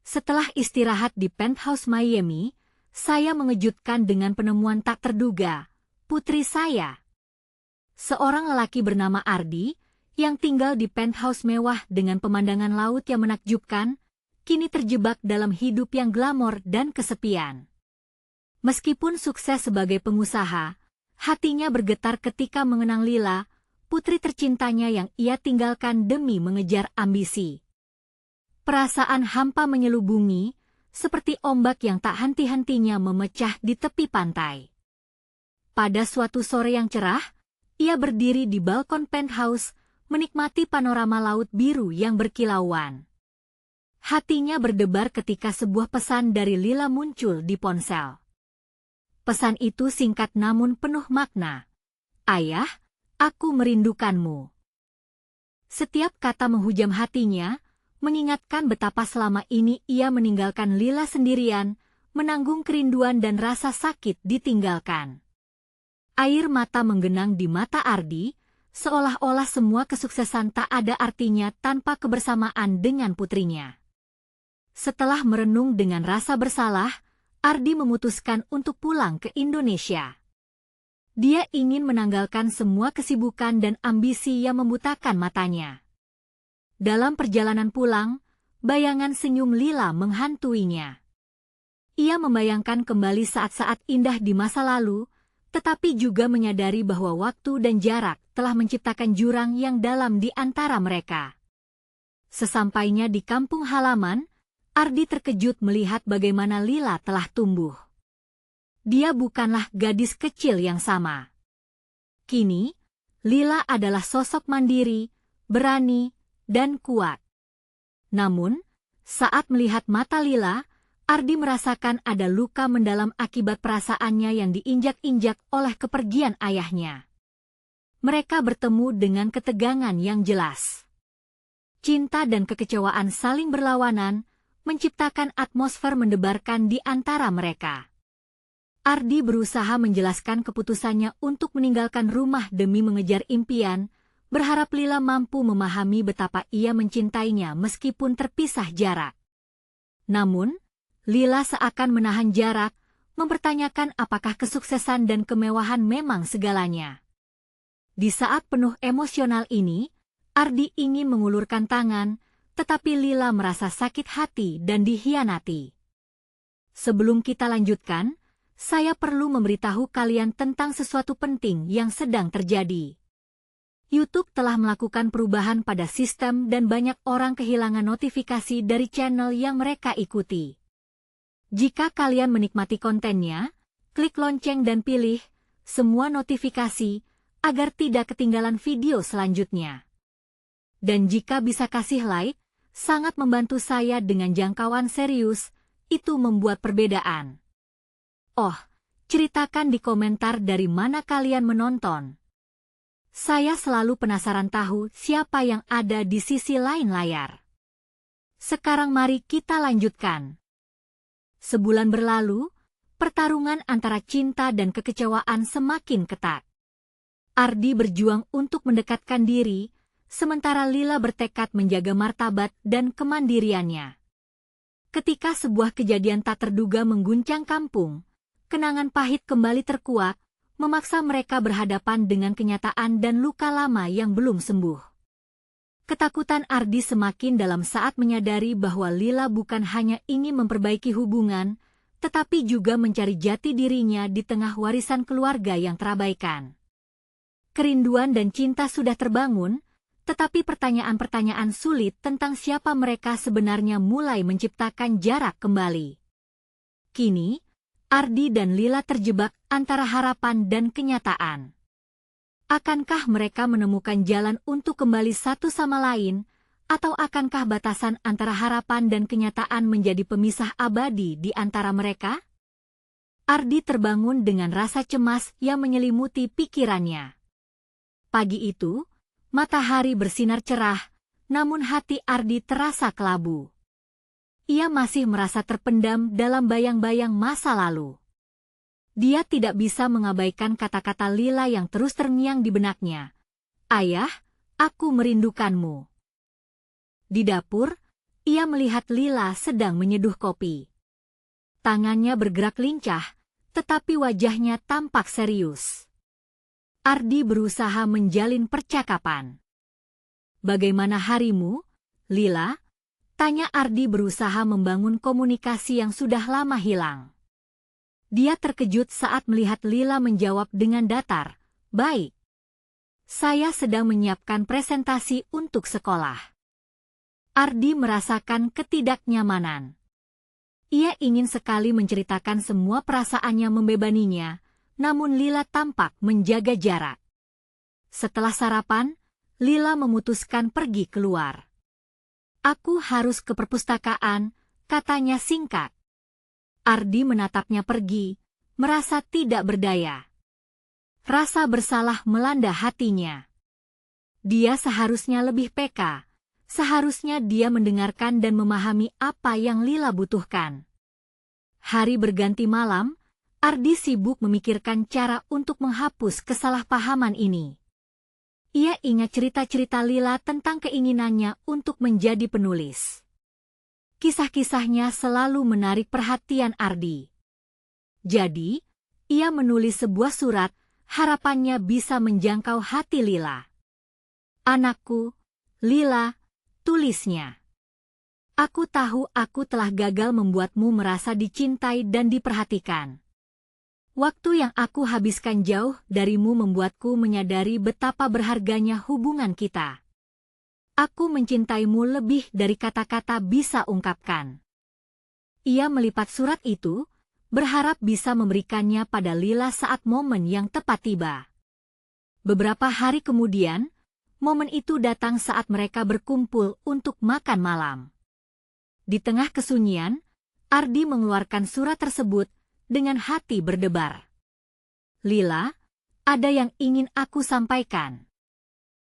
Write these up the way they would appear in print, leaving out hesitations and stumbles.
Setelah istirahat di penthouse Miami, saya mengejutkan dengan penemuan tak terduga, putri saya. Seorang lelaki bernama Ardi, yang tinggal di penthouse mewah dengan pemandangan laut yang menakjubkan, kini terjebak dalam hidup yang glamor dan kesepian. Meskipun sukses sebagai pengusaha, hatinya bergetar ketika mengenang Lila, putri tercintanya yang ia tinggalkan demi mengejar ambisi. Perasaan hampa menyelubungi, seperti ombak yang tak henti-hentinya memecah di tepi pantai. Pada suatu sore yang cerah, ia berdiri di balkon penthouse, menikmati panorama laut biru yang berkilauan. Hatinya berdebar ketika sebuah pesan dari Lila muncul di ponsel. Pesan itu singkat namun penuh makna. "Ayah, aku merindukanmu." Setiap kata menghujam hatinya, mengingatkan betapa selama ini ia meninggalkan Lila sendirian, menanggung kerinduan dan rasa sakit ditinggalkan. Air mata menggenang di mata Ardi, seolah-olah semua kesuksesan tak ada artinya tanpa kebersamaan dengan putrinya. Setelah merenung dengan rasa bersalah, Ardi memutuskan untuk pulang ke Indonesia. Dia ingin menanggalkan semua kesibukan dan ambisi yang membutakan matanya. Dalam perjalanan pulang, bayangan senyum Lila menghantuinya. Ia membayangkan kembali saat-saat indah di masa lalu, tetapi juga menyadari bahwa waktu dan jarak telah menciptakan jurang yang dalam di antara mereka. Sesampainya di kampung halaman, Ardi terkejut melihat bagaimana Lila telah tumbuh. Dia bukanlah gadis kecil yang sama. Kini, Lila adalah sosok mandiri, berani, dan kuat. Namun, saat melihat mata Lila, Ardi merasakan ada luka mendalam akibat perasaannya yang diinjak-injak oleh kepergian ayahnya. Mereka bertemu dengan ketegangan yang jelas. Cinta dan kekecewaan saling berlawanan, menciptakan atmosfer mendebarkan di antara mereka. Ardi berusaha menjelaskan keputusannya untuk meninggalkan rumah demi mengejar impian, berharap Lila mampu memahami betapa ia mencintainya meskipun terpisah jarak. Namun, Lila seakan menahan jarak, mempertanyakan apakah kesuksesan dan kemewahan memang segalanya. Di saat penuh emosional ini, Ardi ingin mengulurkan tangan, tetapi Lila merasa sakit hati dan dikhianati. Sebelum kita lanjutkan, saya perlu memberitahu kalian tentang sesuatu penting yang sedang terjadi. YouTube telah melakukan perubahan pada sistem dan banyak orang kehilangan notifikasi dari channel yang mereka ikuti. Jika kalian menikmati kontennya, klik lonceng dan pilih semua notifikasi agar tidak ketinggalan video selanjutnya. Dan jika bisa kasih like, sangat membantu saya dengan jangkauan serius, itu membuat perbedaan. Oh, ceritakan di komentar dari mana kalian menonton. Saya selalu penasaran tahu siapa yang ada di sisi lain layar. Sekarang mari kita lanjutkan. Sebulan berlalu, pertarungan antara cinta dan kekecewaan semakin ketat. Ardi berjuang untuk mendekatkan diri, sementara Lila bertekad menjaga martabat dan kemandiriannya. Ketika sebuah kejadian tak terduga mengguncang kampung, kenangan pahit kembali terkuak, memaksa mereka berhadapan dengan kenyataan dan luka lama yang belum sembuh. Ketakutan Ardi semakin dalam saat menyadari bahwa Lila bukan hanya ingin memperbaiki hubungan, tetapi juga mencari jati dirinya di tengah warisan keluarga yang terabaikan. Kerinduan dan cinta sudah terbangun, tetapi pertanyaan-pertanyaan sulit tentang siapa mereka sebenarnya mulai menciptakan jarak kembali. Kini, Ardi dan Lila terjebak antara harapan dan kenyataan. Akankah mereka menemukan jalan untuk kembali satu sama lain, atau akankah batasan antara harapan dan kenyataan menjadi pemisah abadi di antara mereka? Ardi terbangun dengan rasa cemas yang menyelimuti pikirannya. Pagi itu, matahari bersinar cerah, namun hati Ardi terasa kelabu. Ia masih merasa terpendam dalam bayang-bayang masa lalu. Dia tidak bisa mengabaikan kata-kata Lila yang terus terngiang di benaknya. "Ayah, aku merindukanmu." Di dapur, Ia melihat Lila sedang menyeduh kopi. Tangannya bergerak lincah, tetapi wajahnya tampak serius. Ardi berusaha menjalin percakapan. "Bagaimana harimu, Lila?" tanya Ardi berusaha membangun komunikasi yang sudah lama hilang. Dia terkejut saat melihat Lila menjawab dengan datar, "Baik. Saya sedang menyiapkan presentasi untuk sekolah." Ardi merasakan ketidaknyamanan. Ia ingin sekali menceritakan semua perasaannya membebaninya, namun Lila tampak menjaga jarak. Setelah sarapan, Lila memutuskan pergi keluar. "Aku harus ke perpustakaan," katanya singkat. Ardi menatapnya pergi, merasa tidak berdaya. Rasa bersalah melanda hatinya. Dia seharusnya lebih peka. Seharusnya dia mendengarkan dan memahami apa yang Lila butuhkan. Hari berganti malam, Ardi sibuk memikirkan cara untuk menghapus kesalahpahaman ini. Ia ingat cerita-cerita Lila tentang keinginannya untuk menjadi penulis. Kisah-kisahnya selalu menarik perhatian Ardi. Jadi, ia menulis sebuah surat, harapannya bisa menjangkau hati Lila. "Anakku, Lila," tulisnya. "Aku tahu aku telah gagal membuatmu merasa dicintai dan diperhatikan. Waktu yang aku habiskan jauh darimu membuatku menyadari betapa berharganya hubungan kita. Aku mencintaimu lebih dari kata-kata bisa ungkapkan." Ia melipat surat itu, berharap bisa memberikannya pada Lila saat momen yang tepat tiba. Beberapa hari kemudian, momen itu datang saat mereka berkumpul untuk makan malam. Di tengah kesunyian, Ardi mengeluarkan surat tersebut dengan hati berdebar. "Lila, ada yang ingin aku sampaikan."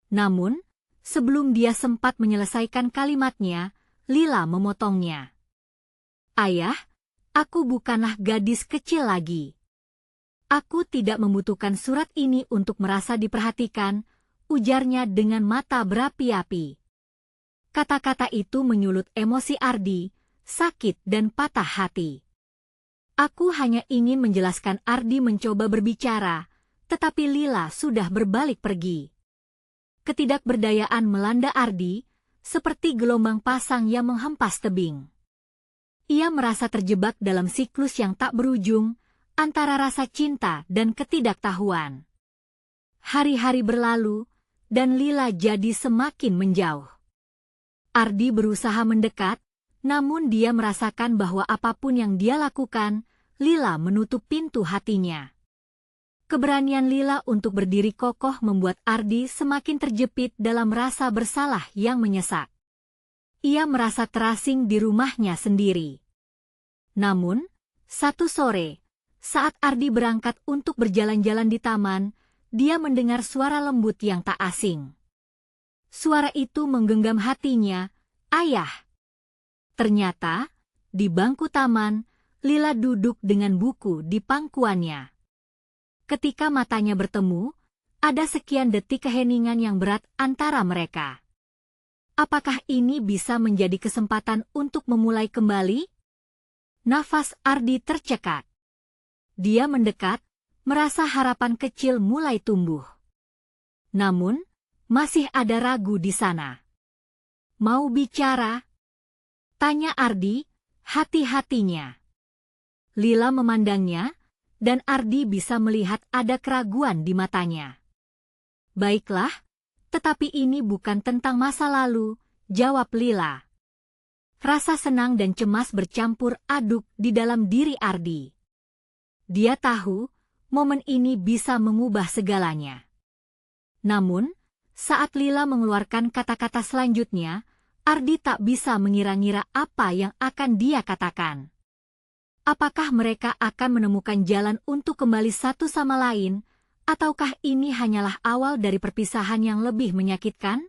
Namun, sebelum dia sempat menyelesaikan kalimatnya, Lila memotongnya. "Ayah, aku bukanlah gadis kecil lagi. Aku tidak membutuhkan surat ini untuk merasa diperhatikan," ujarnya dengan mata berapi-api. Kata-kata itu menyulut emosi Ardi, sakit dan patah hati. "Aku hanya ingin menjelaskan." Ardi mencoba berbicara, tetapi Lila sudah berbalik pergi. Ketidakberdayaan melanda Ardi, seperti gelombang pasang yang menghempas tebing. Ia merasa terjebak dalam siklus yang tak berujung, antara rasa cinta dan ketidaktahuan. Hari-hari berlalu, dan Lila jadi semakin menjauh. Ardi berusaha mendekat, namun dia merasakan bahwa apapun yang dia lakukan, Lila menutup pintu hatinya. Keberanian Lila untuk berdiri kokoh membuat Ardi semakin terjepit dalam rasa bersalah yang menyesak. Ia merasa terasing di rumahnya sendiri. Namun, satu sore, saat Ardi berangkat untuk berjalan-jalan di taman, dia mendengar suara lembut yang tak asing. Suara itu menggenggam hatinya, "Ayah!" Ternyata, di bangku taman, Lila duduk dengan buku di pangkuannya. Ketika matanya bertemu, ada sekian detik keheningan yang berat antara mereka. Apakah ini bisa menjadi kesempatan untuk memulai kembali? Nafas Ardi tercekat. Dia mendekat, merasa harapan kecil mulai tumbuh. Namun, masih ada ragu di sana. "Mau bicara?" tanya Ardi, hati-hatinya. Lila memandangnya, dan Ardi bisa melihat ada keraguan di matanya. "Baiklah, tetapi ini bukan tentang masa lalu," jawab Lila. Rasa senang dan cemas bercampur aduk di dalam diri Ardi. Dia tahu, momen ini bisa mengubah segalanya. Namun, saat Lila mengeluarkan kata-kata selanjutnya, Ardi tak bisa mengira-ngira apa yang akan dia katakan. Apakah mereka akan menemukan jalan untuk kembali satu sama lain, ataukah ini hanyalah awal dari perpisahan yang lebih menyakitkan?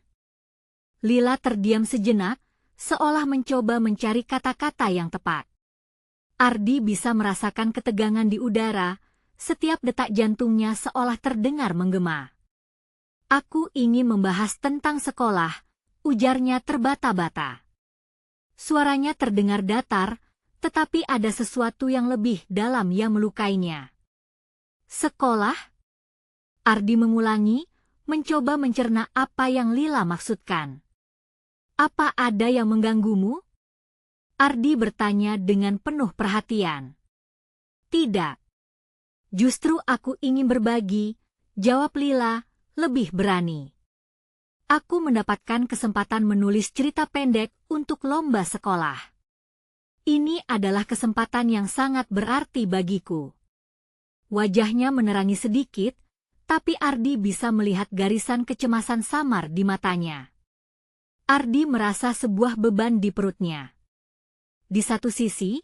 Lila terdiam sejenak, seolah mencoba mencari kata-kata yang tepat. Ardi bisa merasakan ketegangan di udara, setiap detak jantungnya seolah terdengar menggema. "Aku ingin membahas tentang sekolah," ujarnya terbata-bata. Suaranya terdengar datar, tetapi ada sesuatu yang lebih dalam yang melukainya. Sekolah? Ardi mengulangi, mencoba mencerna apa yang Lila maksudkan. Apa ada yang mengganggumu? Ardi bertanya dengan penuh perhatian. Tidak. Justru aku ingin berbagi, jawab Lila, lebih berani. Aku mendapatkan kesempatan menulis cerita pendek untuk lomba sekolah. Ini adalah kesempatan yang sangat berarti bagiku. Wajahnya menerangi sedikit, tapi Ardi bisa melihat garisan kecemasan samar di matanya. Ardi merasa sebuah beban di perutnya. Di satu sisi,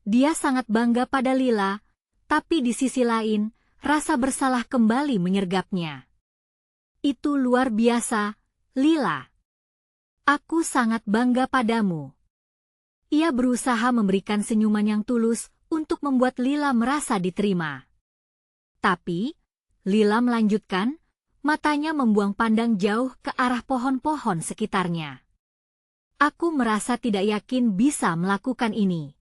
dia sangat bangga pada Lila, tapi di sisi lain, rasa bersalah kembali menyergapnya. Itu luar biasa, Lila. Aku sangat bangga padamu. Ia berusaha memberikan senyuman yang tulus untuk membuat Lila merasa diterima. Tapi, Lila melanjutkan, matanya membuang pandang jauh ke arah pohon-pohon sekitarnya. Aku merasa tidak yakin bisa melakukan ini.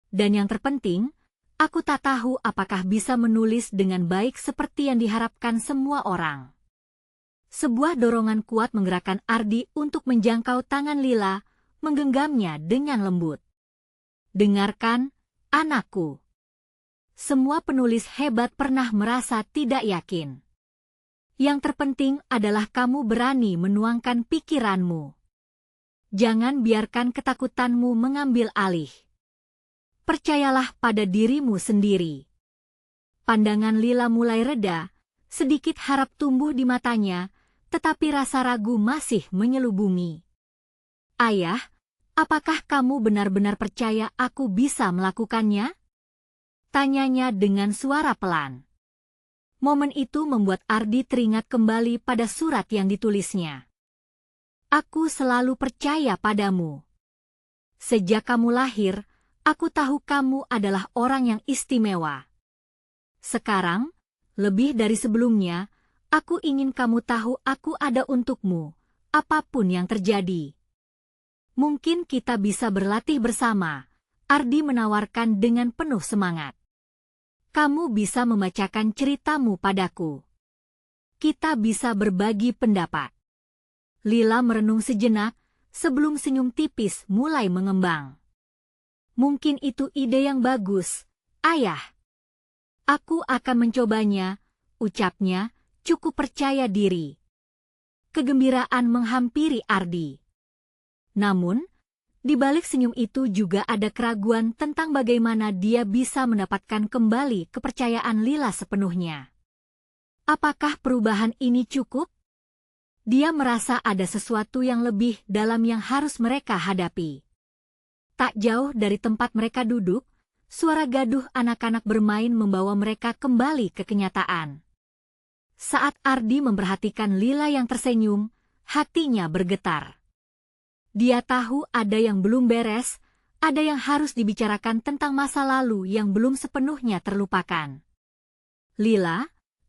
Dan yang terpenting, aku tak tahu apakah bisa menulis dengan baik seperti yang diharapkan semua orang. Sebuah dorongan kuat menggerakkan Ardi untuk menjangkau tangan Lila, menggenggamnya dengan lembut. Dengarkan, anakku. Semua penulis hebat pernah merasa tidak yakin. Yang terpenting adalah kamu berani menuangkan pikiranmu. Jangan biarkan ketakutanmu mengambil alih. Percayalah pada dirimu sendiri. Pandangan Lila mulai reda, sedikit harap tumbuh di matanya, tetapi rasa ragu masih menyelubungi. Ayah, apakah kamu benar-benar percaya aku bisa melakukannya? Tanyanya dengan suara pelan. Momen itu membuat Ardi teringat kembali pada surat yang ditulisnya. Aku selalu percaya padamu. Sejak kamu lahir, aku tahu kamu adalah orang yang istimewa. Sekarang, lebih dari sebelumnya, aku ingin kamu tahu aku ada untukmu, apapun yang terjadi. Mungkin kita bisa berlatih bersama, Ardi menawarkan dengan penuh semangat. Kamu bisa membacakan ceritamu padaku. Kita bisa berbagi pendapat. Lila merenung sejenak, sebelum senyum tipis mulai mengembang. Mungkin itu ide yang bagus, Ayah. Aku akan mencobanya, ucapnya, cukup percaya diri. Kegembiraan menghampiri Ardi. Namun, di balik senyum itu juga ada keraguan tentang bagaimana dia bisa mendapatkan kembali kepercayaan Lila sepenuhnya. Apakah perubahan ini cukup? Dia merasa ada sesuatu yang lebih dalam yang harus mereka hadapi. Tak jauh dari tempat mereka duduk, suara gaduh anak-anak bermain membawa mereka kembali ke kenyataan. Saat Ardi memperhatikan Lila yang tersenyum, hatinya bergetar. Dia tahu ada yang belum beres, ada yang harus dibicarakan tentang masa lalu yang belum sepenuhnya terlupakan. Lila,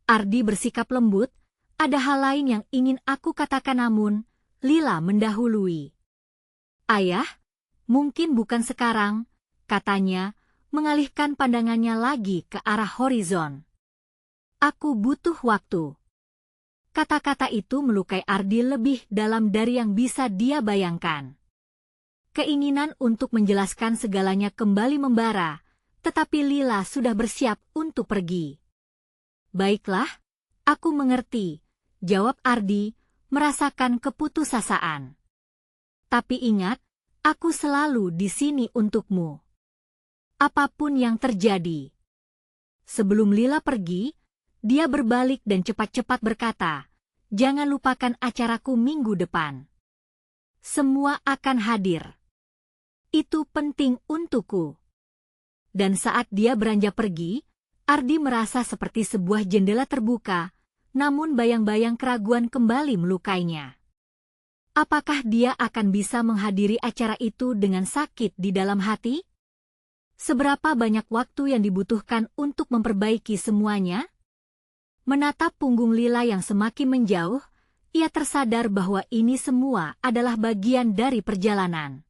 Ardi bersikap lembut, ada hal lain yang ingin aku katakan namun, Lila mendahului. Ayah, mungkin bukan sekarang, katanya, mengalihkan pandangannya lagi ke arah horizon. Aku butuh waktu. Kata-kata itu melukai Ardi lebih dalam dari yang bisa dia bayangkan. Keinginan untuk menjelaskan segalanya kembali membara, tetapi Lila sudah bersiap untuk pergi. Baiklah, aku mengerti, jawab Ardi, merasakan keputusasaan. Tapi ingat, aku selalu di sini untukmu. Apapun yang terjadi. Sebelum Lila pergi, dia berbalik dan cepat-cepat berkata, jangan lupakan acaraku minggu depan. Semua akan hadir. Itu penting untukku. Dan saat dia beranjak pergi, Ardi merasa seperti sebuah jendela terbuka, namun bayang-bayang keraguan kembali melukainya. Apakah dia akan bisa menghadiri acara itu dengan sakit di dalam hati? Seberapa banyak waktu yang dibutuhkan untuk memperbaiki semuanya? Menatap punggung Lila yang semakin menjauh, ia tersadar bahwa ini semua adalah bagian dari perjalanan.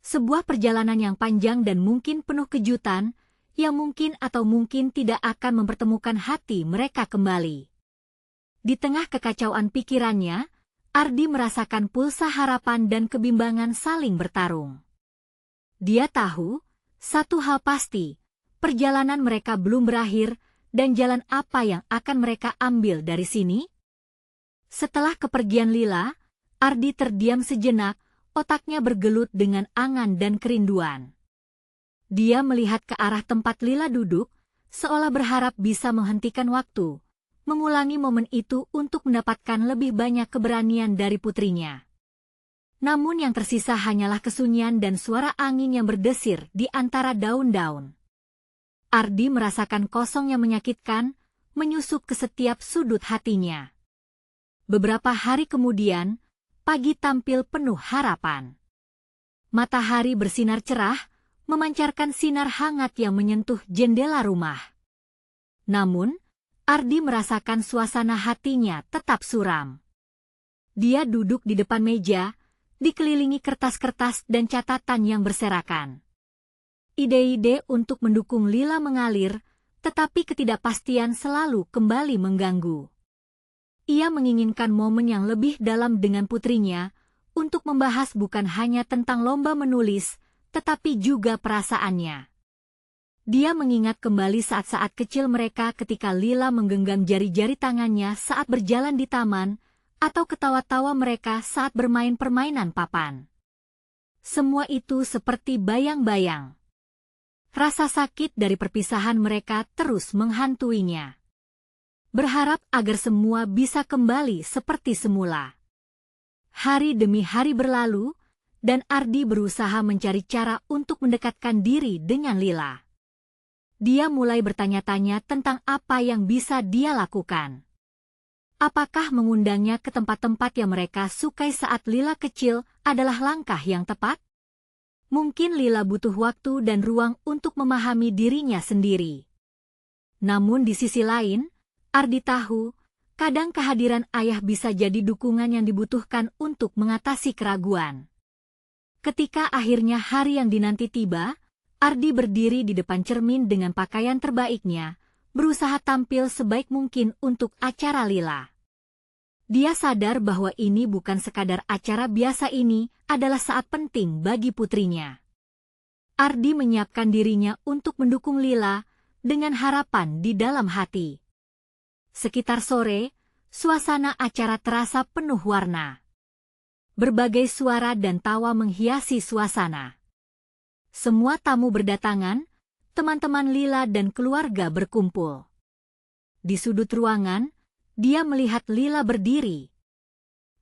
Sebuah perjalanan yang panjang dan mungkin penuh kejutan, yang mungkin atau mungkin tidak akan mempertemukan hati mereka kembali. Di tengah kekacauan pikirannya, Ardi merasakan pulsa harapan dan kebimbangan saling bertarung. Dia tahu, satu hal pasti, perjalanan mereka belum berakhir, dan jalan apa yang akan mereka ambil dari sini? Setelah kepergian Lila, Ardi terdiam sejenak, otaknya bergelut dengan angan dan kerinduan. Dia melihat ke arah tempat Lila duduk, seolah berharap bisa menghentikan waktu, mengulangi momen itu untuk mendapatkan lebih banyak keberanian dari putrinya. Namun yang tersisa hanyalah kesunyian dan suara angin yang berdesir di antara daun-daun. Ardi merasakan kosong yang menyakitkan, menyusup ke setiap sudut hatinya. Beberapa hari kemudian, pagi tampil penuh harapan. Matahari bersinar cerah, memancarkan sinar hangat yang menyentuh jendela rumah. Namun, Ardi merasakan suasana hatinya tetap suram. Dia duduk di depan meja, dikelilingi kertas-kertas dan catatan yang berserakan. Ide-ide untuk mendukung Lila mengalir, tetapi ketidakpastian selalu kembali mengganggu. Ia menginginkan momen yang lebih dalam dengan putrinya, untuk membahas bukan hanya tentang lomba menulis, tetapi juga perasaannya. Dia mengingat kembali saat-saat kecil mereka ketika Lila menggenggam jari-jari tangannya saat berjalan di taman, atau ketawa-tawa mereka saat bermain permainan papan. Semua itu seperti bayang-bayang. Rasa sakit dari perpisahan mereka terus menghantuinya. Berharap agar semua bisa kembali seperti semula. Hari demi hari berlalu, dan Ardi berusaha mencari cara untuk mendekatkan diri dengan Lila. Dia mulai bertanya-tanya tentang apa yang bisa dia lakukan. Apakah mengundangnya ke tempat-tempat yang mereka sukai saat Lila kecil adalah langkah yang tepat? Mungkin Lila butuh waktu dan ruang untuk memahami dirinya sendiri. Namun di sisi lain, Ardi tahu, kadang kehadiran ayah bisa jadi dukungan yang dibutuhkan untuk mengatasi keraguan. Ketika akhirnya hari yang dinanti tiba, Ardi berdiri di depan cermin dengan pakaian terbaiknya, berusaha tampil sebaik mungkin untuk acara Lila. Dia sadar bahwa ini bukan sekadar acara biasa, ini adalah saat penting bagi putrinya. Ardi menyiapkan dirinya untuk mendukung Lila dengan harapan di dalam hati. Sekitar sore, suasana acara terasa penuh warna. Berbagai suara dan tawa menghiasi suasana. Semua tamu berdatangan, teman-teman Lila dan keluarga berkumpul. Di sudut ruangan, dia melihat Lila berdiri.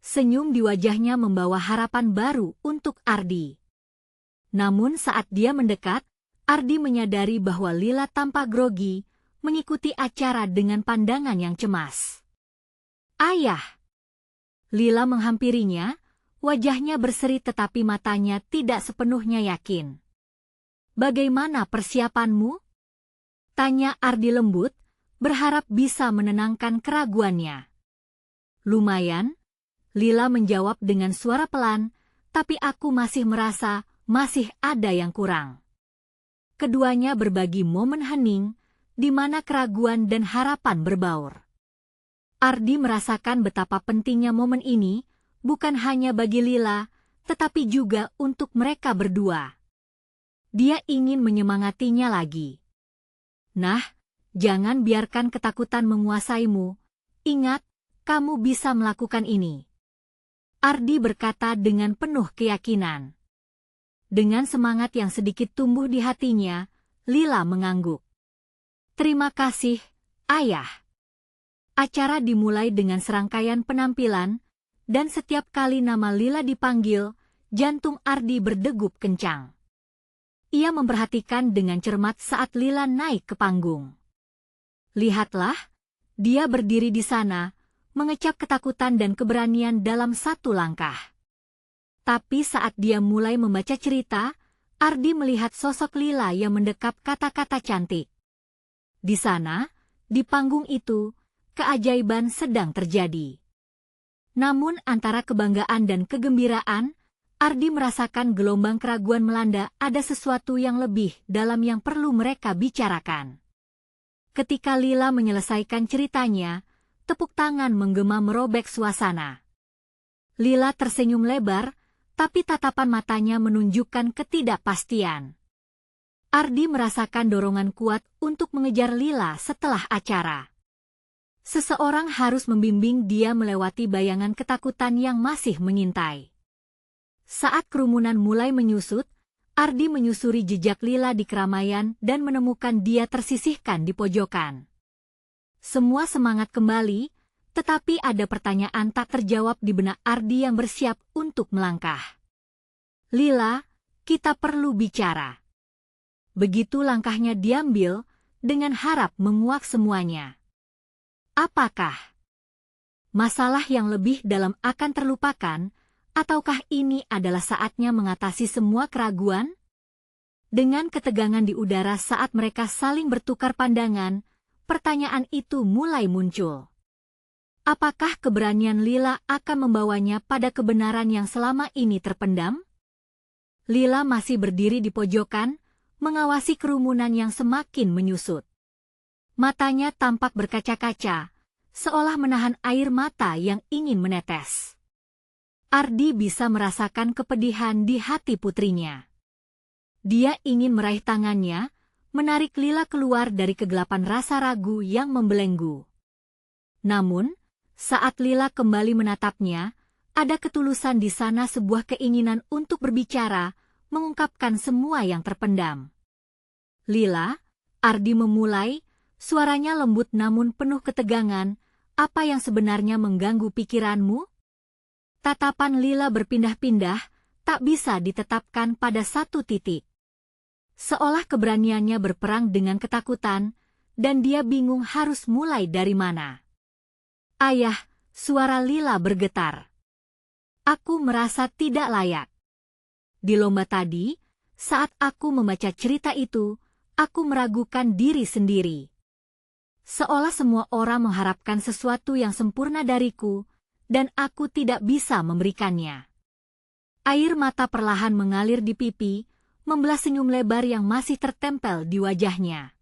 Senyum di wajahnya membawa harapan baru untuk Ardi. Namun saat dia mendekat, Ardi menyadari bahwa Lila tampak grogi, mengikuti acara dengan pandangan yang cemas. "Ayah!" Lila menghampirinya, wajahnya berseri tetapi matanya tidak sepenuhnya yakin. "Bagaimana persiapanmu?" tanya Ardi lembut, berharap bisa menenangkan keraguannya. "Lumayan," Lila menjawab dengan suara pelan, "tapi aku masih merasa masih ada yang kurang." Keduanya berbagi momen hening, di mana keraguan dan harapan berbaur. Ardi merasakan betapa pentingnya momen ini, bukan hanya bagi Lila, tetapi juga untuk mereka berdua. Dia ingin menyemangatinya lagi. "Nah, jangan biarkan ketakutan menguasaimu. Ingat, kamu bisa melakukan ini." Ardi berkata dengan penuh keyakinan. Dengan semangat yang sedikit tumbuh di hatinya, Lila mengangguk. "Terima kasih, Ayah." Acara dimulai dengan serangkaian penampilan, dan setiap kali nama Lila dipanggil, jantung Ardi berdegup kencang. Ia memperhatikan dengan cermat saat Lila naik ke panggung. Lihatlah, dia berdiri di sana, mengecap ketakutan dan keberanian dalam satu langkah. Tapi saat dia mulai membaca cerita, Ardi melihat sosok Lila yang mendekap kata-kata cantik. Di sana, di panggung itu, keajaiban sedang terjadi. Namun antara kebanggaan dan kegembiraan, Ardi merasakan gelombang keraguan melanda, ada sesuatu yang lebih dalam yang perlu mereka bicarakan. Ketika Lila menyelesaikan ceritanya, tepuk tangan menggema merobek suasana. Lila tersenyum lebar, tapi tatapan matanya menunjukkan ketidakpastian. Ardi merasakan dorongan kuat untuk mengejar Lila setelah acara. Seseorang harus membimbing dia melewati bayangan ketakutan yang masih mengintai. Saat kerumunan mulai menyusut, Ardi menyusuri jejak Lila di keramaian dan menemukan dia tersisihkan di pojokan. Semua semangat kembali, tetapi ada pertanyaan tak terjawab di benak Ardi yang bersiap untuk melangkah. Lila, kita perlu bicara. Begitu langkahnya diambil, dengan harap menguak semuanya. Apakah masalah yang lebih dalam akan terlupakan, ataukah ini adalah saatnya mengatasi semua keraguan? Dengan ketegangan di udara saat mereka saling bertukar pandangan, pertanyaan itu mulai muncul. Apakah keberanian Lila akan membawanya pada kebenaran yang selama ini terpendam? Lila masih berdiri di pojokan, mengawasi kerumunan yang semakin menyusut. Matanya tampak berkaca-kaca, seolah menahan air mata yang ingin menetes. Ardi bisa merasakan kepedihan di hati putrinya. Dia ingin meraih tangannya, menarik Lila keluar dari kegelapan rasa ragu yang membelenggu. Namun, saat Lila kembali menatapnya, ada ketulusan di sana, sebuah keinginan untuk berbicara, mengungkapkan semua yang terpendam. Lila, Ardi memulai, suaranya lembut namun penuh ketegangan, apa yang sebenarnya mengganggu pikiranmu? Tatapan Lila berpindah-pindah, tak bisa ditetapkan pada satu titik. Seolah keberaniannya berperang dengan ketakutan, dan dia bingung harus mulai dari mana. Ayah, suara Lila bergetar. Aku merasa tidak layak. Di lomba tadi, saat aku membaca cerita itu, aku meragukan diri sendiri. Seolah semua orang mengharapkan sesuatu yang sempurna dariku, dan aku tidak bisa memberikannya. Air mata perlahan mengalir di pipi, membelah senyum lebar yang masih tertempel di wajahnya.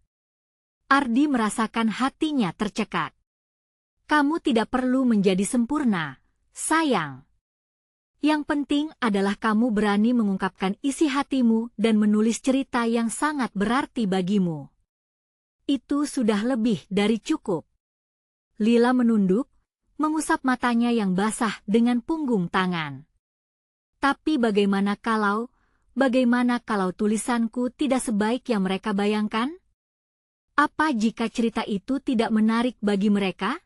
Ardi merasakan hatinya tercekat. Kamu tidak perlu menjadi sempurna, sayang. Yang penting adalah kamu berani mengungkapkan isi hatimu dan menulis cerita yang sangat berarti bagimu. Itu sudah lebih dari cukup. Lila menunduk, mengusap matanya yang basah dengan punggung tangan. Tapi bagaimana kalau tulisanku tidak sebaik yang mereka bayangkan? Apa jika cerita itu tidak menarik bagi mereka?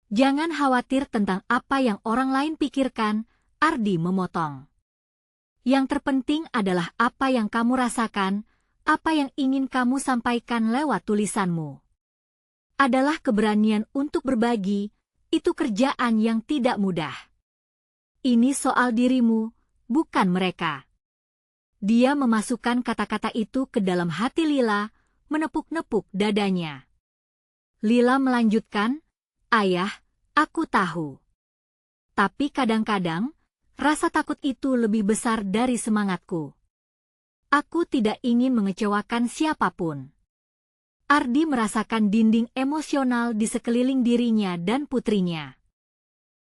Jangan khawatir tentang apa yang orang lain pikirkan, Ardi memotong. Yang terpenting adalah apa yang kamu rasakan, apa yang ingin kamu sampaikan lewat tulisanmu. Adalah keberanian untuk berbagi. Itu kerjaan yang tidak mudah. Ini soal dirimu, bukan mereka. Dia memasukkan kata-kata itu ke dalam hati Lila, menepuk-nepuk dadanya. Lila melanjutkan, Ayah, aku tahu. Tapi kadang-kadang, rasa takut itu lebih besar dari semangatku. Aku tidak ingin mengecewakan siapapun. Ardi merasakan dinding emosional di sekeliling dirinya dan putrinya.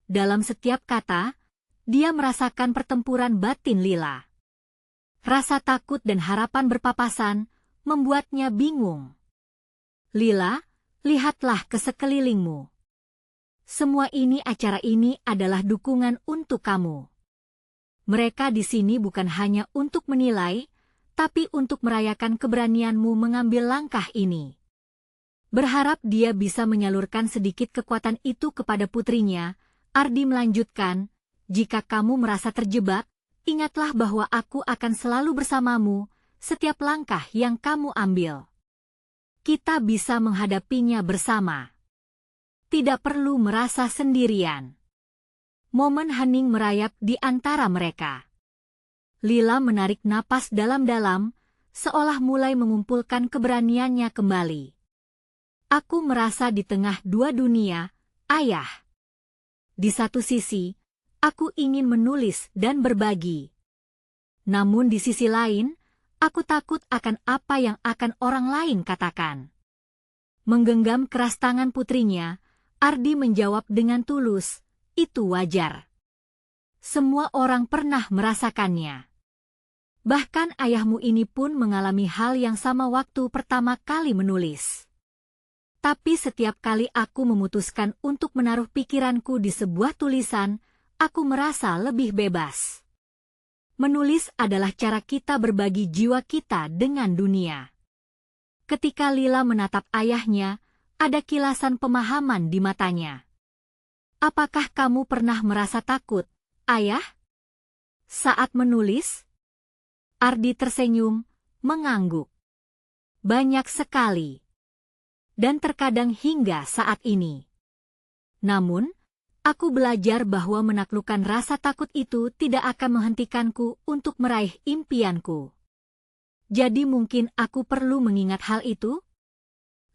Dalam setiap kata, dia merasakan pertempuran batin Lila. Rasa takut dan harapan berpapasan, membuatnya bingung. Lila, lihatlah ke sekelilingmu. Semua acara ini adalah dukungan untuk kamu. Mereka di sini bukan hanya untuk menilai, tapi untuk merayakan keberanianmu mengambil langkah ini. Berharap dia bisa menyalurkan sedikit kekuatan itu kepada putrinya, Ardi melanjutkan, jika kamu merasa terjebak, ingatlah bahwa aku akan selalu bersamamu, setiap langkah yang kamu ambil. Kita bisa menghadapinya bersama. Tidak perlu merasa sendirian. Momen hening merayap di antara mereka. Lila menarik napas dalam-dalam, seolah mulai mengumpulkan keberaniannya kembali. Aku merasa di tengah dua dunia, Ayah. Di satu sisi, aku ingin menulis dan berbagi. Namun di sisi lain, aku takut akan apa yang akan orang lain katakan. Menggenggam keras tangan putrinya, Ardi menjawab dengan tulus, itu wajar. Semua orang pernah merasakannya. Bahkan ayahmu ini pun mengalami hal yang sama waktu pertama kali menulis. Tapi setiap kali aku memutuskan untuk menaruh pikiranku di sebuah tulisan, aku merasa lebih bebas. Menulis adalah cara kita berbagi jiwa kita dengan dunia. Ketika Lila menatap ayahnya, ada kilasan pemahaman di matanya. Apakah kamu pernah merasa takut, Ayah? Saat menulis? Ardi tersenyum, mengangguk. Banyak sekali. Dan terkadang hingga saat ini. Namun, aku belajar bahwa menaklukkan rasa takut itu tidak akan menghentikanku untuk meraih impianku. Jadi mungkin aku perlu mengingat hal itu?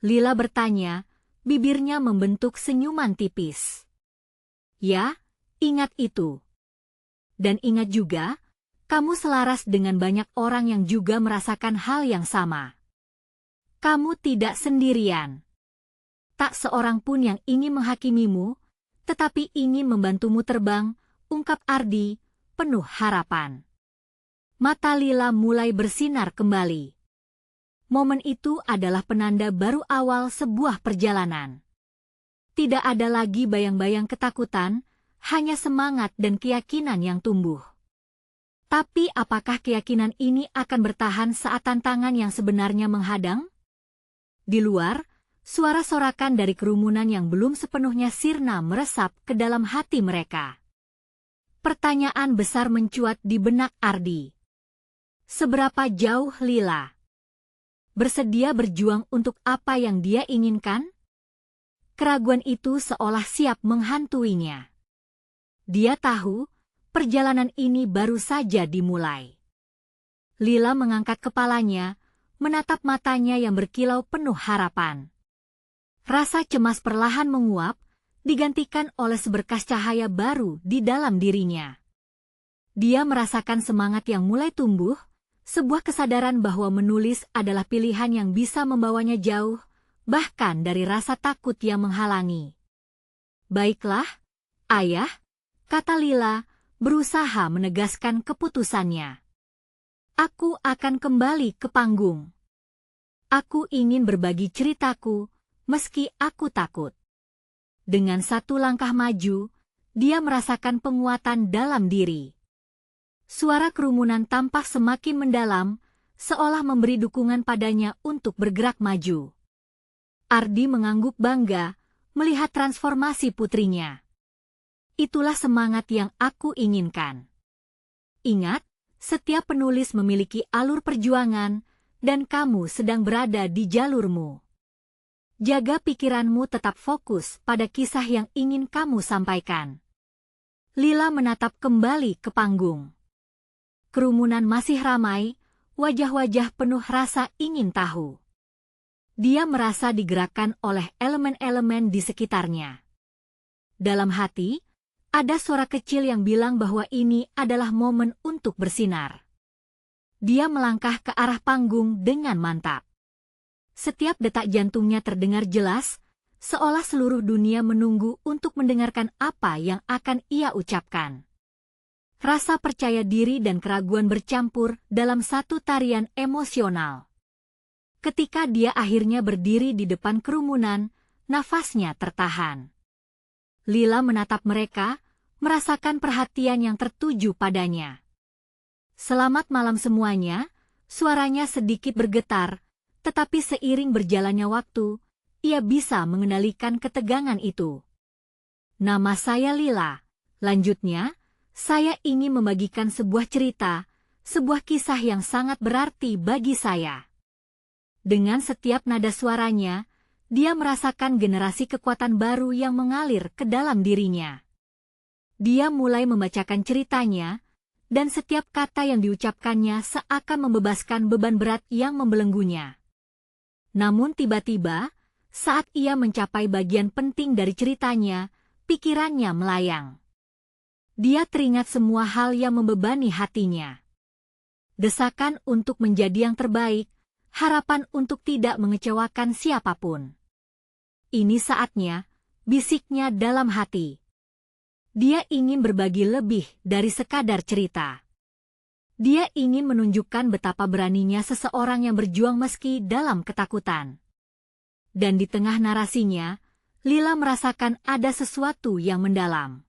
Lila bertanya, bibirnya membentuk senyuman tipis. Ya, ingat itu. Dan ingat juga, kamu selaras dengan banyak orang yang juga merasakan hal yang sama. Kamu tidak sendirian. Tak seorang pun yang ingin menghakimimu, tetapi ingin membantumu terbang, ungkap Ardi, penuh harapan. Mata Lila mulai bersinar kembali. Momen itu adalah penanda baru awal sebuah perjalanan. Tidak ada lagi bayang-bayang ketakutan, hanya semangat dan keyakinan yang tumbuh. Tapi apakah keyakinan ini akan bertahan saat tantangan yang sebenarnya menghadang? Di luar, suara sorakan dari kerumunan yang belum sepenuhnya sirna meresap ke dalam hati mereka. Pertanyaan besar mencuat di benak Ardi. Seberapa jauh Lila? Bersedia berjuang untuk apa yang dia inginkan? Keraguan itu seolah siap menghantuinya. Dia tahu, perjalanan ini baru saja dimulai. Lila mengangkat kepalanya, menatap matanya yang berkilau penuh harapan. Rasa cemas perlahan menguap, digantikan oleh seberkas cahaya baru di dalam dirinya. Dia merasakan semangat yang mulai tumbuh, sebuah kesadaran bahwa menulis adalah pilihan yang bisa membawanya jauh, bahkan dari rasa takut yang menghalangi. Baiklah, Ayah, kata Lila, berusaha menegaskan keputusannya. Aku akan kembali ke panggung. Aku ingin berbagi ceritaku, meski aku takut. Dengan satu langkah maju, dia merasakan penguatan dalam diri. Suara kerumunan tampak semakin mendalam, seolah memberi dukungan padanya untuk bergerak maju. Ardi mengangguk bangga, melihat transformasi putrinya. Itulah semangat yang aku inginkan. Ingat, setiap penulis memiliki alur perjuangan, dan kamu sedang berada di jalurmu. Jaga pikiranmu tetap fokus pada kisah yang ingin kamu sampaikan. Lila menatap kembali ke panggung. Kerumunan masih ramai, wajah-wajah penuh rasa ingin tahu. Dia merasa digerakkan oleh elemen-elemen di sekitarnya. Dalam hati, ada suara kecil yang bilang bahwa ini adalah momen untuk bersinar. Dia melangkah ke arah panggung dengan mantap. Setiap detak jantungnya terdengar jelas, seolah seluruh dunia menunggu untuk mendengarkan apa yang akan ia ucapkan. Rasa percaya diri dan keraguan bercampur dalam satu tarian emosional. Ketika dia akhirnya berdiri di depan kerumunan, nafasnya tertahan. Lila menatap mereka, merasakan perhatian yang tertuju padanya. Selamat malam semuanya, suaranya sedikit bergetar, tetapi seiring berjalannya waktu, ia bisa mengendalikan ketegangan itu. Nama saya Lila, lanjutnya, saya ingin membagikan sebuah cerita, sebuah kisah yang sangat berarti bagi saya. Dengan setiap nada suaranya, dia merasakan generasi kekuatan baru yang mengalir ke dalam dirinya. Dia mulai membacakan ceritanya, dan setiap kata yang diucapkannya seakan membebaskan beban berat yang membelenggunya. Namun tiba-tiba, saat ia mencapai bagian penting dari ceritanya, pikirannya melayang. Dia teringat semua hal yang membebani hatinya. desakan untuk menjadi yang terbaik, harapan untuk tidak mengecewakan siapapun. Ini saatnya, bisiknya dalam hati. Dia ingin berbagi lebih dari sekadar cerita. Dia ingin menunjukkan betapa beraninya seseorang yang berjuang meski dalam ketakutan. Dan di tengah narasinya, Lila merasakan ada sesuatu yang mendalam.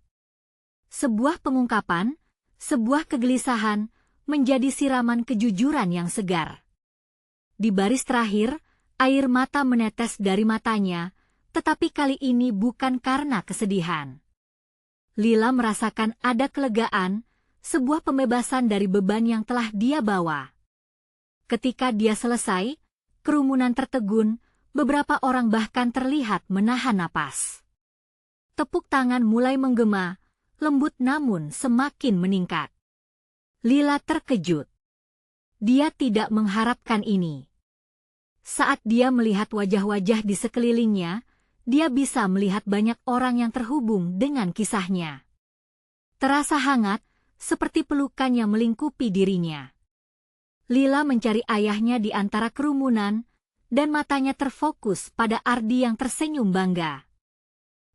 Sebuah pengungkapan, sebuah kegelisahan, menjadi siraman kejujuran yang segar. Di baris terakhir, air mata menetes dari matanya, tetapi kali ini bukan karena kesedihan. Lila merasakan ada kelegaan, sebuah pembebasan dari beban yang telah dia bawa. Ketika dia selesai, kerumunan tertegun, beberapa orang bahkan terlihat menahan napas. Tepuk tangan mulai menggema, lembut namun semakin meningkat. Lila terkejut. Dia tidak mengharapkan ini. Saat dia melihat wajah-wajah di sekelilingnya, dia bisa melihat banyak orang yang terhubung dengan kisahnya. Terasa hangat, seperti pelukan yang melingkupi dirinya. Lila mencari ayahnya di antara kerumunan, dan matanya terfokus pada Ardi yang tersenyum bangga.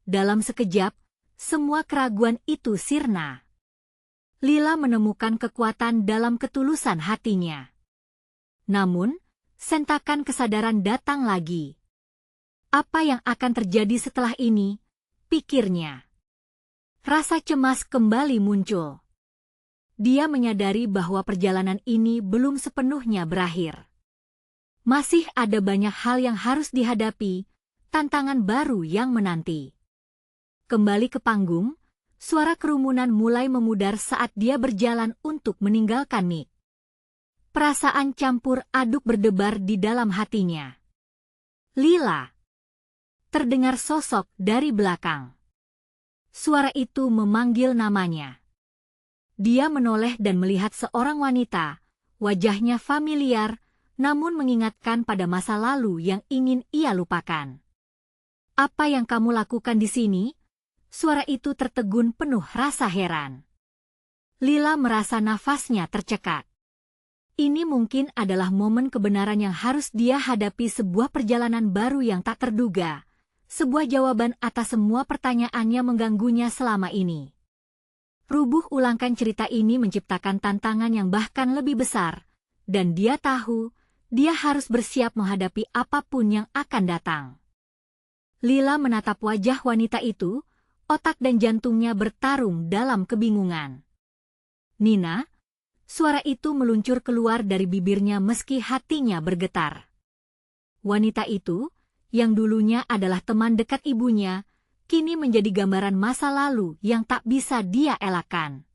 Dalam sekejap, semua keraguan itu sirna. Lila menemukan kekuatan dalam ketulusan hatinya. Namun, sentakan kesadaran datang lagi. Apa yang akan terjadi setelah ini? Pikirnya. Rasa cemas kembali muncul. Dia menyadari bahwa perjalanan ini belum sepenuhnya berakhir. Masih ada banyak hal yang harus dihadapi, tantangan baru yang menanti. Kembali ke panggung, suara kerumunan mulai memudar saat dia berjalan untuk meninggalkan mic. Perasaan campur aduk berdebar di dalam hatinya. Lila. Terdengar sosok dari belakang. Suara itu memanggil namanya. Dia menoleh dan melihat seorang wanita, wajahnya familiar, namun mengingatkan pada masa lalu yang ingin ia lupakan. "Apa yang kamu lakukan di sini?" Suara itu tertegun penuh rasa heran. Lila merasa nafasnya tercekat. Ini mungkin adalah momen kebenaran yang harus dia hadapi, sebuah perjalanan baru yang tak terduga, sebuah jawaban atas semua pertanyaan yang mengganggunya selama ini. Rubuh ulangkan cerita ini menciptakan tantangan yang bahkan lebih besar, dan dia tahu, dia harus bersiap menghadapi apapun yang akan datang. Lila menatap wajah wanita itu, otak dan jantungnya bertarung dalam kebingungan. "Nina?" Suara itu meluncur keluar dari bibirnya meski hatinya bergetar. Wanita itu, yang dulunya adalah teman dekat ibunya, kini menjadi gambaran masa lalu yang tak bisa dia elakkan.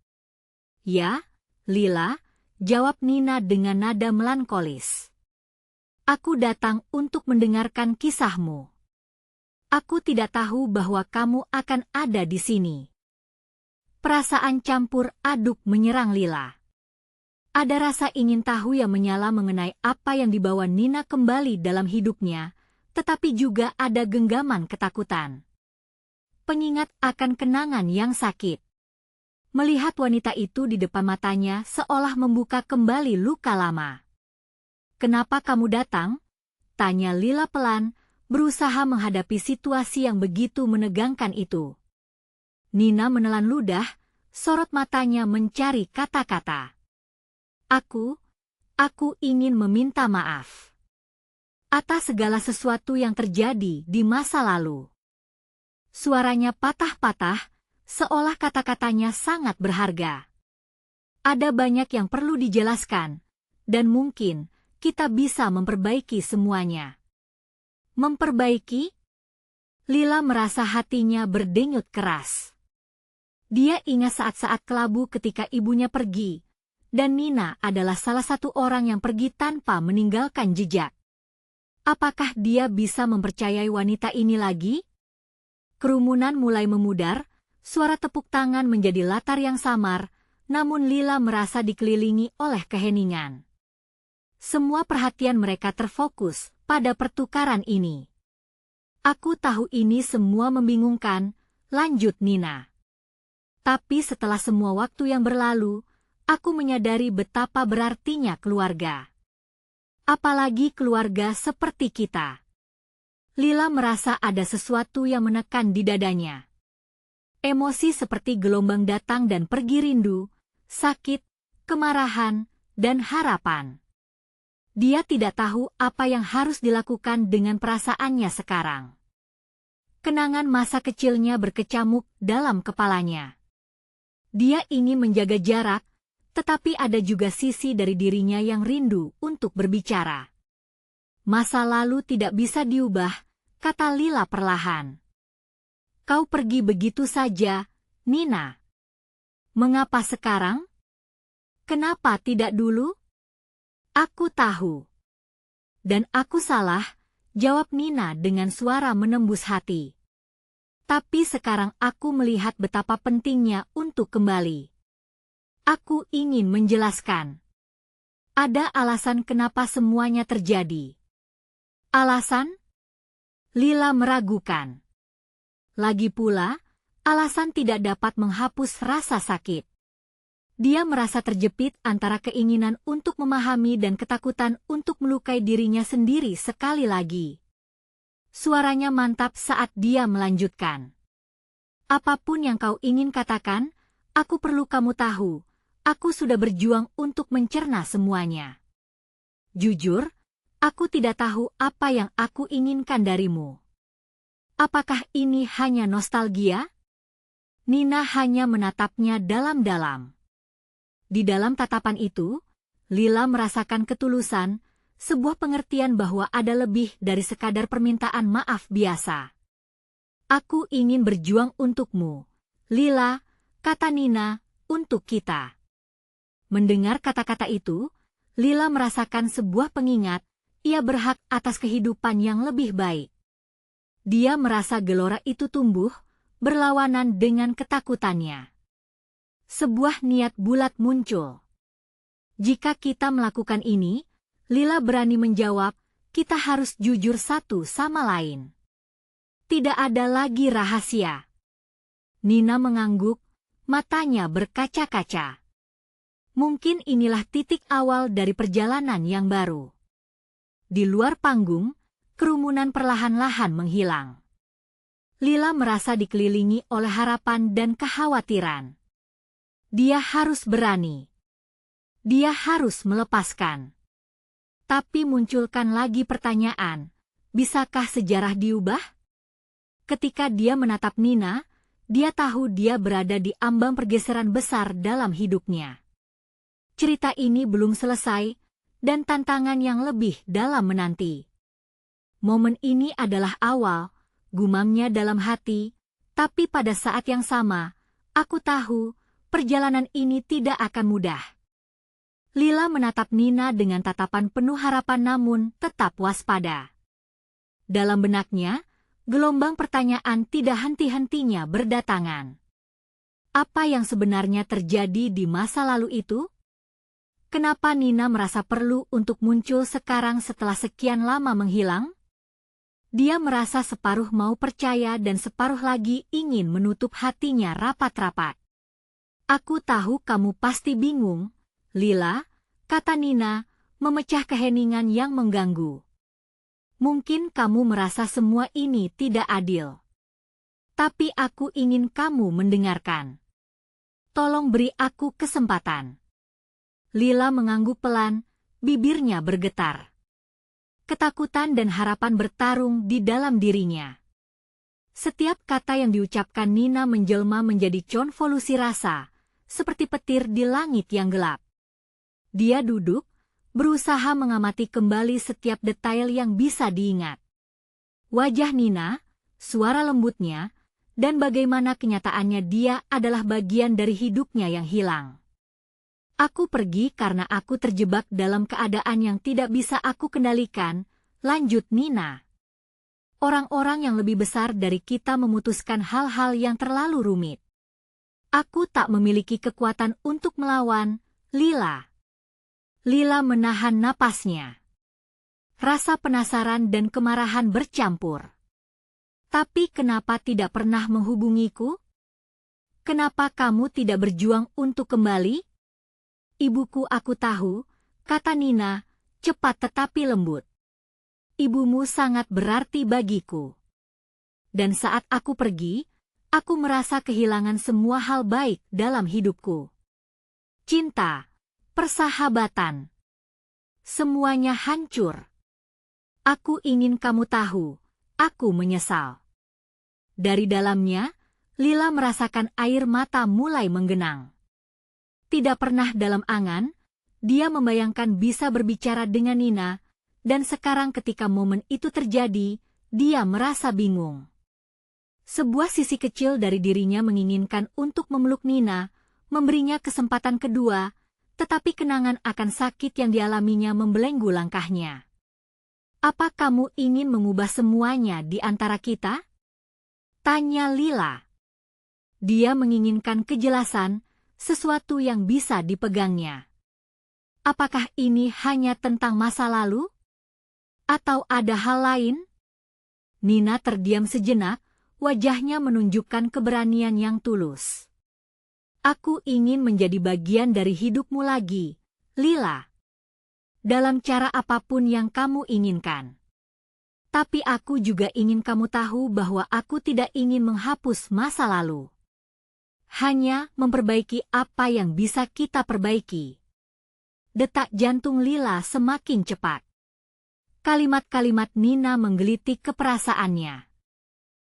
"Ya, Lila," jawab Nina dengan nada melankolis. "Aku datang untuk mendengarkan kisahmu. Aku tidak tahu bahwa kamu akan ada di sini." Perasaan campur aduk menyerang Lila. Ada rasa ingin tahu yang menyala mengenai apa yang dibawa Nina kembali dalam hidupnya, tetapi juga ada genggaman ketakutan. Pengingat akan kenangan yang sakit. Melihat wanita itu di depan matanya seolah membuka kembali luka lama. "Kenapa kamu datang?" tanya Lila pelan, berusaha menghadapi situasi yang begitu menegangkan itu. Nina menelan ludah, sorot matanya mencari kata-kata. Aku ingin meminta maaf atas segala sesuatu yang terjadi di masa lalu." Suaranya patah-patah, seolah kata-katanya sangat berharga. "Ada banyak yang perlu dijelaskan, dan mungkin kita bisa memperbaiki semuanya." Memperbaiki? Lila merasa hatinya berdenyut keras. Dia ingat saat-saat kelabu ketika ibunya pergi, dan Nina adalah salah satu orang yang pergi tanpa meninggalkan jejak. Apakah dia bisa mempercayai wanita ini lagi? Kerumunan mulai memudar, suara tepuk tangan menjadi latar yang samar, namun Lila merasa dikelilingi oleh keheningan. Semua perhatian mereka terfokus pada pertukaran ini. "Aku tahu ini semua membingungkan," lanjut Nina. "Tapi setelah semua waktu yang berlalu, aku menyadari betapa berartinya keluarga. Apalagi keluarga seperti kita. Lila merasa ada sesuatu yang menekan di dadanya. Emosi seperti gelombang datang dan pergi, rindu, sakit, kemarahan, dan harapan. Dia tidak tahu apa yang harus dilakukan dengan perasaannya sekarang. Kenangan masa kecilnya berkecamuk dalam kepalanya. Dia ingin menjaga jarak, tetapi ada juga sisi dari dirinya yang rindu untuk berbicara. Masa lalu tidak bisa diubah, kata Lila perlahan. Kau pergi begitu saja, Nina. Mengapa sekarang? Kenapa tidak dulu? Aku tahu. Dan aku salah, jawab Nina dengan suara menembus hati. Tapi sekarang aku melihat betapa pentingnya untuk kembali. Aku ingin menjelaskan. Ada alasan kenapa semuanya terjadi. Alasan? Lila meragukan. Lagi pula, alasan tidak dapat menghapus rasa sakit. Dia merasa terjepit antara keinginan untuk memahami dan ketakutan untuk melukai dirinya sendiri sekali lagi. Suaranya mantap saat dia melanjutkan. Apapun yang kau ingin katakan, aku perlu kamu tahu, aku sudah berjuang untuk mencerna semuanya. Jujur, aku tidak tahu apa yang aku inginkan darimu. Apakah ini hanya nostalgia? Nina hanya menatapnya dalam-dalam. Di dalam tatapan itu, Lila merasakan ketulusan, sebuah pengertian bahwa ada lebih dari sekadar permintaan maaf biasa. Aku ingin berjuang untukmu, Lila, kata Nina, untuk kita. Mendengar kata-kata itu, Lila merasakan sebuah pengingat, ia berhak atas kehidupan yang lebih baik. Dia merasa gelora itu tumbuh, berlawanan dengan ketakutannya. Sebuah niat bulat muncul. Jika kita melakukan ini, Lila berani menjawab, kita harus jujur satu sama lain. Tidak ada lagi rahasia. Nina mengangguk, matanya berkaca-kaca. Mungkin inilah titik awal dari perjalanan yang baru. Di luar panggung, kerumunan perlahan-lahan menghilang. Lila merasa dikelilingi oleh harapan dan kekhawatiran. Dia harus berani. Dia harus melepaskan. Tapi munculkan lagi pertanyaan, bisakah sejarah diubah? Ketika dia menatap Nina, dia tahu dia berada di ambang pergeseran besar dalam hidupnya. Cerita ini belum selesai, dan tantangan yang lebih dalam menanti. Momen ini adalah awal, gumamnya dalam hati, tapi pada saat yang sama, aku tahu, perjalanan ini tidak akan mudah. Lila menatap Nina dengan tatapan penuh harapan namun tetap waspada. Dalam benaknya, gelombang pertanyaan tidak henti-hentinya berdatangan. Apa yang sebenarnya terjadi di masa lalu itu? Kenapa Nina merasa perlu untuk muncul sekarang setelah sekian lama menghilang? Dia merasa separuh mau percaya dan separuh lagi ingin menutup hatinya rapat-rapat. Aku tahu kamu pasti bingung, Lila, kata Nina, memecah keheningan yang mengganggu. Mungkin kamu merasa semua ini tidak adil. Tapi aku ingin kamu mendengarkan. Tolong beri aku kesempatan. Lila mengangguk pelan, bibirnya bergetar. Ketakutan dan harapan bertarung di dalam dirinya. Setiap kata yang diucapkan Nina menjelma menjadi konvolusi rasa, seperti petir di langit yang gelap. Dia duduk, berusaha mengamati kembali setiap detail yang bisa diingat. Wajah Nina, suara lembutnya, dan bagaimana kenyataannya dia adalah bagian dari hidupnya yang hilang. Aku pergi karena aku terjebak dalam keadaan yang tidak bisa aku kendalikan, lanjut Nina. Orang-orang yang lebih besar dari kita memutuskan hal-hal yang terlalu rumit. Aku tak memiliki kekuatan untuk melawan, Lila. Lila menahan napasnya. Rasa penasaran dan kemarahan bercampur. Tapi kenapa tidak pernah menghubungiku? Kenapa kamu tidak berjuang untuk kembali? Ibuku aku tahu, kata Nina, cepat tetapi lembut. Ibumu sangat berarti bagiku. Dan saat aku pergi, aku merasa kehilangan semua hal baik dalam hidupku. Cinta, persahabatan. Semuanya hancur. Aku ingin kamu tahu, aku menyesal. Dari dalamnya, Lila merasakan air mata mulai menggenang. Tidak pernah dalam angan, dia membayangkan bisa berbicara dengan Nina, dan sekarang ketika momen itu terjadi, dia merasa bingung. Sebuah sisi kecil dari dirinya menginginkan untuk memeluk Nina, memberinya kesempatan kedua, tetapi kenangan akan sakit yang dialaminya membelenggu langkahnya. Apa kamu ingin mengubah semuanya di antara kita? Tanya Lila. Dia menginginkan kejelasan, sesuatu yang bisa dipegangnya. Apakah ini hanya tentang masa lalu? Atau ada hal lain? Nina terdiam sejenak, wajahnya menunjukkan keberanian yang tulus. Aku ingin menjadi bagian dari hidupmu lagi, Lila. Dalam cara apapun yang kamu inginkan. Tapi aku juga ingin kamu tahu bahwa aku tidak ingin menghapus masa lalu. Hanya memperbaiki apa yang bisa kita perbaiki. Detak jantung Lila semakin cepat. Kalimat-kalimat Nina menggelitik keperasaannya.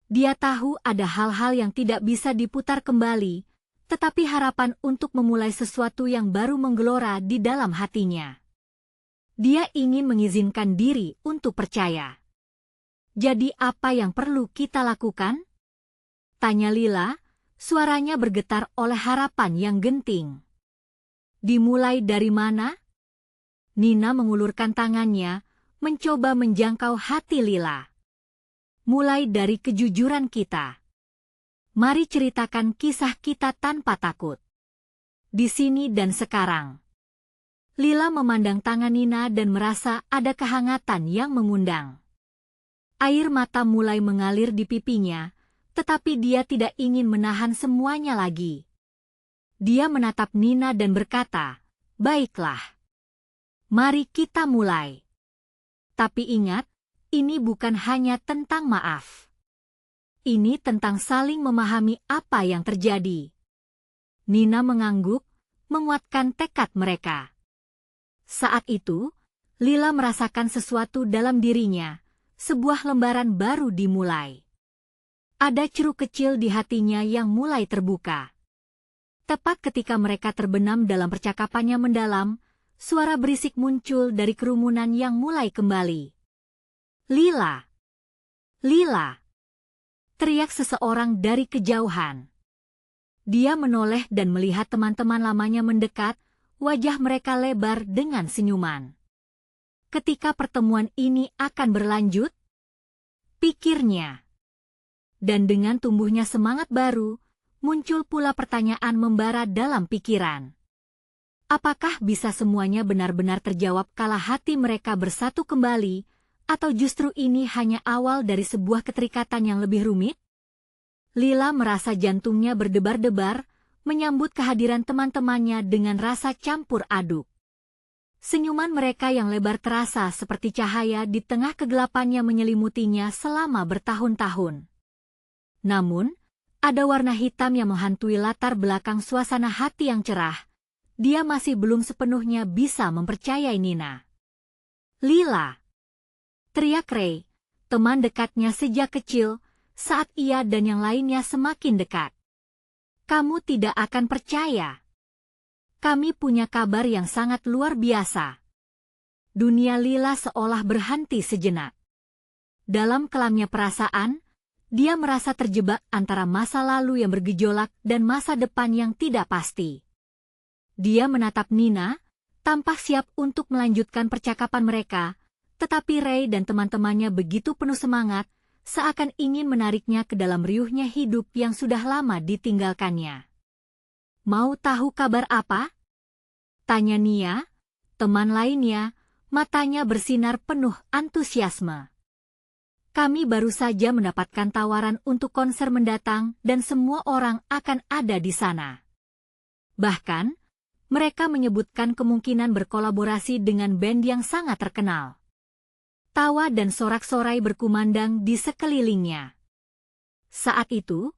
Dia tahu ada hal-hal yang tidak bisa diputar kembali, tetapi harapan untuk memulai sesuatu yang baru menggelora di dalam hatinya. Dia ingin mengizinkan diri untuk percaya. Jadi apa yang perlu kita lakukan? Tanya Lila. Suaranya bergetar oleh harapan yang genting. Dimulai dari mana? Nina mengulurkan tangannya, mencoba menjangkau hati Lila. Mulai dari kejujuran kita. Mari ceritakan kisah kita tanpa takut. Di sini dan sekarang. Lila memandang tangan Nina dan merasa ada kehangatan yang mengundang. Air mata mulai mengalir di pipinya, tetapi dia tidak ingin menahan semuanya lagi. Dia menatap Nina dan berkata, "Baiklah. Mari kita mulai. Tapi ingat, ini bukan hanya tentang maaf. Ini tentang saling memahami apa yang terjadi." Nina mengangguk, menguatkan tekad mereka. Saat itu, Lila merasakan sesuatu dalam dirinya, sebuah lembaran baru dimulai. Ada ceruk kecil di hatinya yang mulai terbuka. Tepat ketika mereka terbenam dalam percakapannya mendalam, suara berisik muncul dari kerumunan yang mulai kembali. "Lila! Lila!" teriak seseorang dari kejauhan. Dia menoleh dan melihat teman-teman lamanya mendekat, wajah mereka lebar dengan senyuman. Ketika pertemuan ini akan berlanjut? Pikirnya. Dan dengan tumbuhnya semangat baru, muncul pula pertanyaan membara dalam pikiran. Apakah bisa semuanya benar-benar terjawab kala hati mereka bersatu kembali, atau justru ini hanya awal dari sebuah keterikatan yang lebih rumit? Lila merasa jantungnya berdebar-debar, menyambut kehadiran teman-temannya dengan rasa campur aduk. Senyuman mereka yang lebar terasa seperti cahaya di tengah kegelapannya menyelimutinya selama bertahun-tahun. Namun, ada warna hitam yang menghantui latar belakang suasana hati yang cerah. Dia masih belum sepenuhnya bisa mempercayai Nina. "Lila!" teriak Ray, teman dekatnya sejak kecil, saat ia dan yang lainnya semakin dekat. "Kamu tidak akan percaya. Kami punya kabar yang sangat luar biasa." Dunia Lila seolah berhenti sejenak. Dalam kelamnya perasaan, dia merasa terjebak antara masa lalu yang bergejolak dan masa depan yang tidak pasti. Dia menatap Nina, tampak siap untuk melanjutkan percakapan mereka, tetapi Ray dan teman-temannya begitu penuh semangat, seakan ingin menariknya ke dalam riuhnya hidup yang sudah lama ditinggalkannya. "Mau tahu kabar apa?" tanya Nia, teman lainnya, matanya bersinar penuh antusiasme. "Kami baru saja mendapatkan tawaran untuk konser mendatang dan semua orang akan ada di sana. Bahkan, Mereka menyebutkan kemungkinan berkolaborasi dengan band yang sangat terkenal. Tawa dan sorak-sorai berkumandang di sekelilingnya. Saat itu,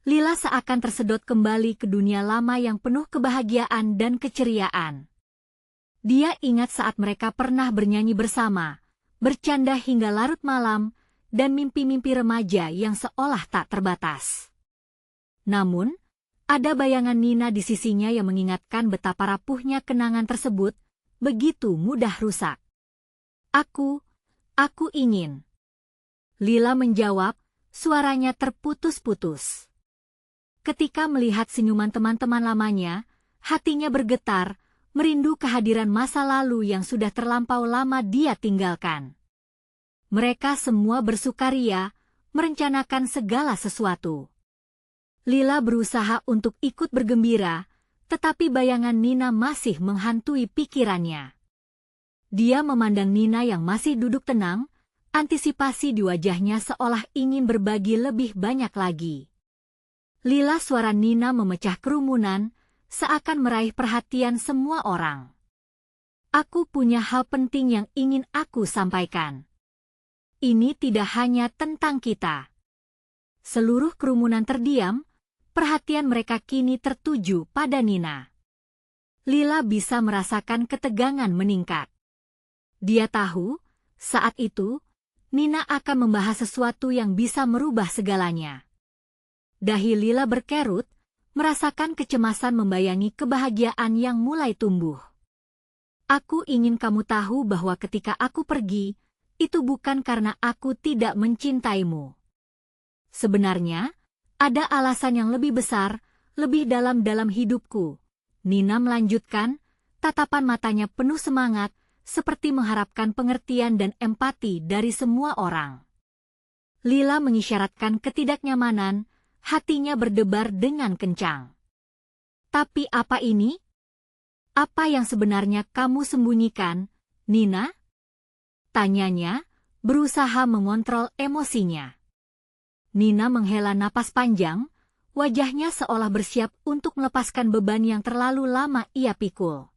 Lila seakan tersedot kembali ke dunia lama yang penuh kebahagiaan dan keceriaan. Dia ingat saat mereka pernah bernyanyi bersama, bercanda hingga larut malam, dan mimpi-mimpi remaja yang seolah tak terbatas. Namun, ada bayangan Nina di sisinya yang mengingatkan betapa rapuhnya kenangan tersebut, begitu mudah rusak. Aku ingin. Lila menjawab, suaranya terputus-putus. Ketika melihat senyuman teman-teman lamanya, hatinya bergetar, merindu kehadiran masa lalu yang sudah terlampau lama dia tinggalkan. Mereka semua bersukaria, merencanakan segala sesuatu. Lila berusaha untuk ikut bergembira, tetapi bayangan Nina masih menghantui pikirannya. Dia memandang Nina yang masih duduk tenang, antisipasi di wajahnya seolah ingin berbagi lebih banyak lagi. Lila, suara Nina memecah kerumunan, seakan meraih perhatian semua orang. Aku punya hal penting yang ingin aku sampaikan. Ini tidak hanya tentang kita. Seluruh kerumunan terdiam, perhatian mereka kini tertuju pada Nina. Lila bisa merasakan ketegangan meningkat. Dia tahu, saat itu, Nina akan membahas sesuatu yang bisa merubah segalanya. Dahi Lila berkerut, merasakan kecemasan membayangi kebahagiaan yang mulai tumbuh. Aku ingin kamu tahu bahwa ketika aku pergi, itu bukan karena aku tidak mencintaimu. Sebenarnya, ada alasan yang lebih besar, lebih dalam hidupku. Nina melanjutkan, tatapan matanya penuh semangat, seperti mengharapkan pengertian dan empati dari semua orang. Lila mengisyaratkan ketidaknyamanan, hatinya berdebar dengan kencang. Tapi apa ini? Apa yang sebenarnya kamu sembunyikan, Nina? Tanyanya, berusaha mengontrol emosinya. Nina menghela napas panjang, wajahnya seolah bersiap untuk melepaskan beban yang terlalu lama ia pikul.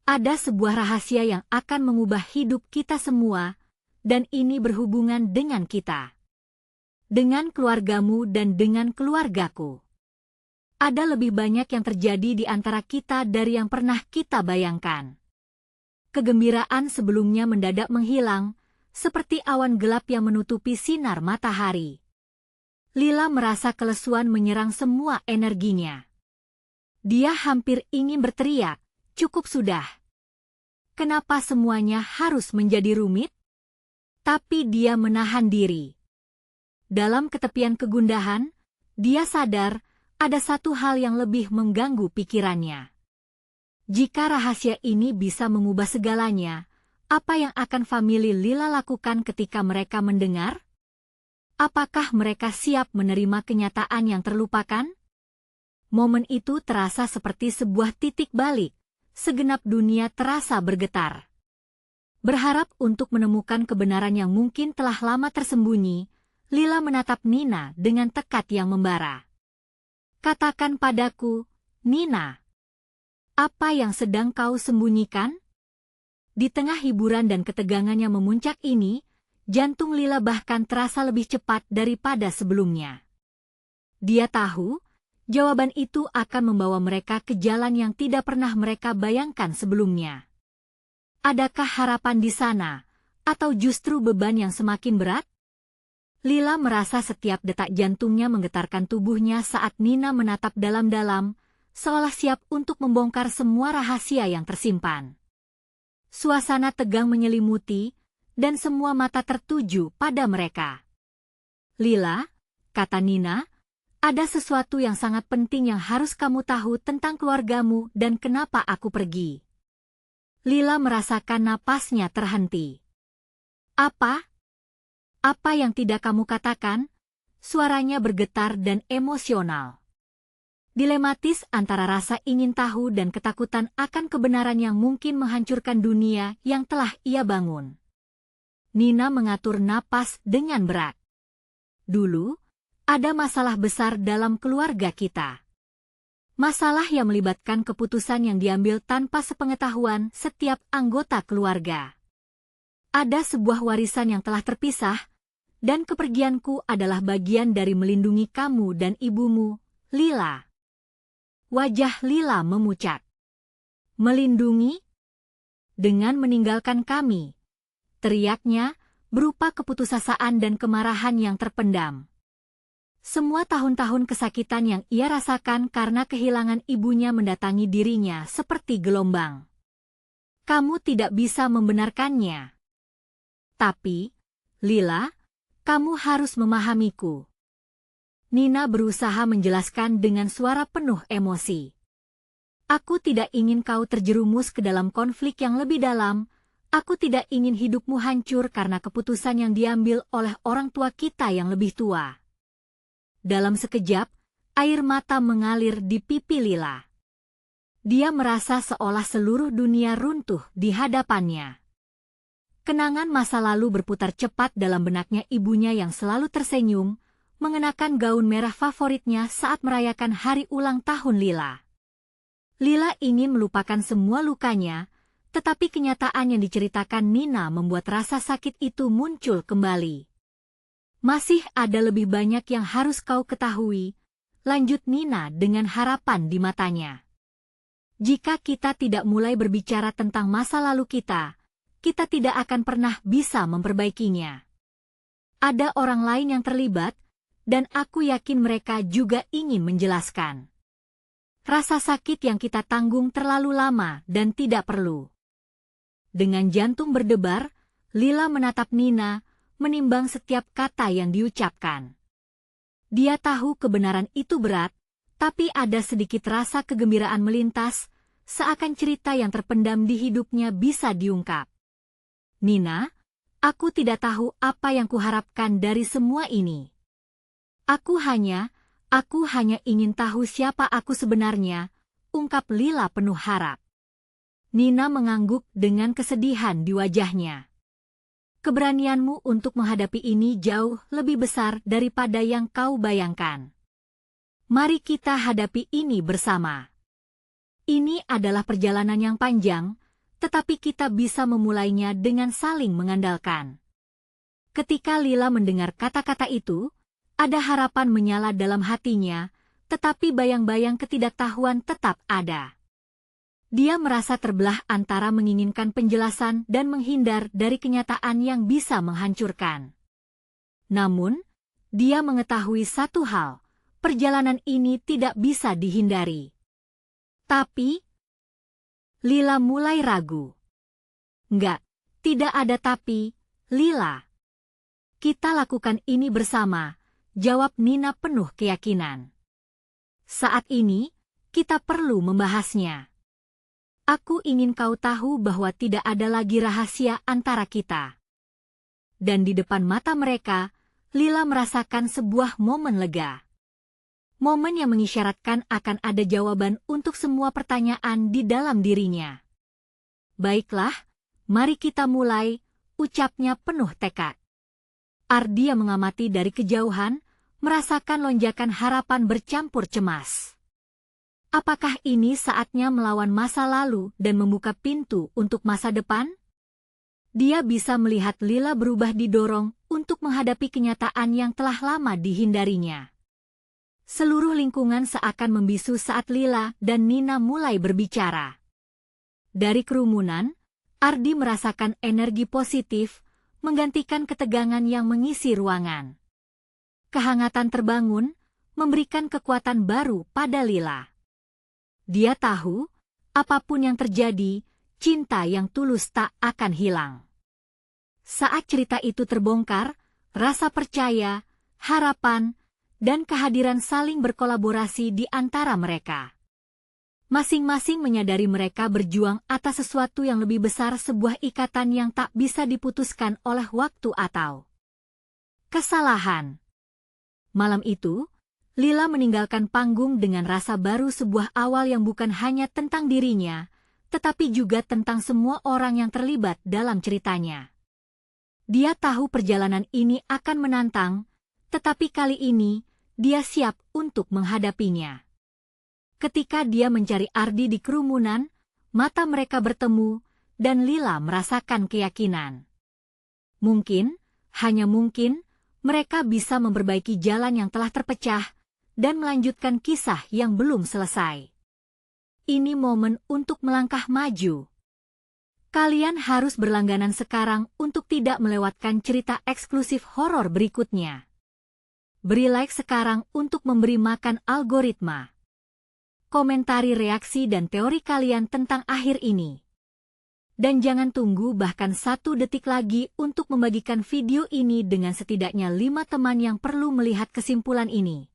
Ada sebuah rahasia yang akan mengubah hidup kita semua, dan ini berhubungan dengan kita. Dengan keluargamu dan dengan keluargaku. Ada lebih banyak yang terjadi di antara kita dari yang pernah kita bayangkan. Kegembiraan sebelumnya mendadak menghilang, seperti awan gelap yang menutupi sinar matahari. Lila merasa kelesuan menyerang semua energinya. Dia hampir ingin berteriak, cukup sudah. Kenapa semuanya harus menjadi rumit? Tapi dia menahan diri. Dalam ketepian kegundahan, dia sadar ada satu hal yang lebih mengganggu pikirannya. Jika rahasia ini bisa mengubah segalanya, apa yang akan famili Lila lakukan ketika mereka mendengar? Apakah mereka siap menerima kenyataan yang terlupakan? Momen itu terasa seperti sebuah titik balik. Segenap dunia terasa bergetar. Berharap untuk menemukan kebenaran yang mungkin telah lama tersembunyi, Lila menatap Nina dengan tekad yang membara. Katakan padaku, Nina. Apa yang sedang kau sembunyikan? Di tengah hiburan dan ketegangan yang memuncak ini, jantung Lila bahkan terasa lebih cepat daripada sebelumnya. Dia tahu, jawaban itu akan membawa mereka ke jalan yang tidak pernah mereka bayangkan sebelumnya. Adakah harapan di sana, atau justru beban yang semakin berat? Lila merasa setiap detak jantungnya menggetarkan tubuhnya saat Nina menatap dalam-dalam, seolah siap untuk membongkar semua rahasia yang tersimpan. Suasana tegang menyelimuti, dan semua mata tertuju pada mereka. Lila, kata Nina, ada sesuatu yang sangat penting yang harus kamu tahu tentang keluargamu dan kenapa aku pergi. Lila merasakan napasnya terhenti. Apa? Apa yang tidak kamu katakan? Suaranya bergetar dan emosional. Dilematis antara rasa ingin tahu dan ketakutan akan kebenaran yang mungkin menghancurkan dunia yang telah ia bangun. Nina mengatur napas dengan berat. Dulu, ada masalah besar dalam keluarga kita. Masalah yang melibatkan keputusan yang diambil tanpa sepengetahuan setiap anggota keluarga. Ada sebuah warisan yang telah terpisah, dan kepergianku adalah bagian dari melindungi kamu dan ibumu, Lila. Wajah Lila memucat. Melindungi? Dengan meninggalkan kami, teriaknya, berupa keputusasaan dan kemarahan yang terpendam. Semua tahun-tahun kesakitan yang ia rasakan karena kehilangan ibunya mendatangi dirinya seperti gelombang. Kamu tidak bisa membenarkannya. Tapi, Lila, kamu harus memahamiku. Nina berusaha menjelaskan dengan suara penuh emosi. Aku tidak ingin kau terjerumus ke dalam konflik yang lebih dalam. Aku tidak ingin hidupmu hancur karena keputusan yang diambil oleh orang tua kita yang lebih tua. Dalam sekejap, air mata mengalir di pipi Lila. Dia merasa seolah seluruh dunia runtuh di hadapannya. Kenangan masa lalu berputar cepat dalam benaknya ibunya yang selalu tersenyum, mengenakan gaun merah favoritnya saat merayakan hari ulang tahun Lila. Lila ingin melupakan semua lukanya, tetapi kenyataan yang diceritakan Nina membuat rasa sakit itu muncul kembali. Masih ada lebih banyak yang harus kau ketahui, lanjut Nina dengan harapan di matanya. Jika kita tidak mulai berbicara tentang masa lalu kita tidak akan pernah bisa memperbaikinya. Ada orang lain yang terlibat, dan aku yakin mereka juga ingin menjelaskan. Rasa sakit yang kita tanggung terlalu lama dan tidak perlu. Dengan jantung berdebar, Lila menatap Nina, menimbang setiap kata yang diucapkan. Dia tahu kebenaran itu berat, tapi ada sedikit rasa kegembiraan melintas, seakan cerita yang terpendam di hidupnya bisa diungkap. Nina, aku tidak tahu apa yang kuharapkan dari semua ini. Aku hanya ingin tahu siapa aku sebenarnya, ungkap Lila penuh harap. Nina mengangguk dengan kesedihan di wajahnya. Keberanianmu untuk menghadapi ini jauh lebih besar daripada yang kau bayangkan. Mari kita hadapi ini bersama. Ini adalah perjalanan yang panjang, tetapi kita bisa memulainya dengan saling mengandalkan. Ketika Lila mendengar kata-kata itu, ada harapan menyala dalam hatinya, tetapi bayang-bayang ketidaktahuan tetap ada. Dia merasa terbelah antara menginginkan penjelasan dan menghindar dari kenyataan yang bisa menghancurkan. Namun, dia mengetahui satu hal, perjalanan ini tidak bisa dihindari. Tapi, Lila mulai ragu. Enggak, tidak ada tapi, Lila. Kita lakukan ini bersama, jawab Nina penuh keyakinan. Saat ini, kita perlu membahasnya. Aku ingin kau tahu bahwa tidak ada lagi rahasia antara kita. Dan di depan mata mereka, Lila merasakan sebuah momen lega. Momen yang mengisyaratkan akan ada jawaban untuk semua pertanyaan di dalam dirinya. Baiklah, mari kita mulai, ucapnya penuh tekad. Ardi yang mengamati dari kejauhan, merasakan lonjakan harapan bercampur cemas. Apakah ini saatnya melawan masa lalu dan membuka pintu untuk masa depan? Dia bisa melihat Lila berubah didorong untuk menghadapi kenyataan yang telah lama dihindarinya. Seluruh lingkungan seakan membisu saat Lila dan Nina mulai berbicara. Dari kerumunan, Ardi merasakan energi positif, menggantikan ketegangan yang mengisi ruangan. Kehangatan terbangun, memberikan kekuatan baru pada Lila. Dia tahu, apapun yang terjadi, cinta yang tulus tak akan hilang. Saat cerita itu terbongkar, rasa percaya, harapan, dan kehadiran saling berkolaborasi di antara mereka. Masing-masing menyadari mereka berjuang atas sesuatu yang lebih besar, sebuah ikatan yang tak bisa diputuskan oleh waktu atau kesalahan. Malam itu, Lila meninggalkan panggung dengan rasa baru, sebuah awal yang bukan hanya tentang dirinya, tetapi juga tentang semua orang yang terlibat dalam ceritanya. Dia tahu perjalanan ini akan menantang, tetapi kali ini, dia siap untuk menghadapinya. Ketika dia mencari Ardi di kerumunan, mata mereka bertemu, dan Lila merasakan keyakinan. Mungkin, hanya mungkin, mereka bisa memperbaiki jalan yang telah terpecah, dan melanjutkan kisah yang belum selesai. Ini momen untuk melangkah maju. Kalian harus berlangganan sekarang untuk tidak melewatkan cerita eksklusif horor berikutnya. Beri like sekarang untuk memberi makan algoritma. Komentari reaksi dan teori kalian tentang akhir ini. Dan jangan tunggu bahkan 1 detik lagi untuk membagikan video ini dengan setidaknya 5 teman yang perlu melihat kesimpulan ini.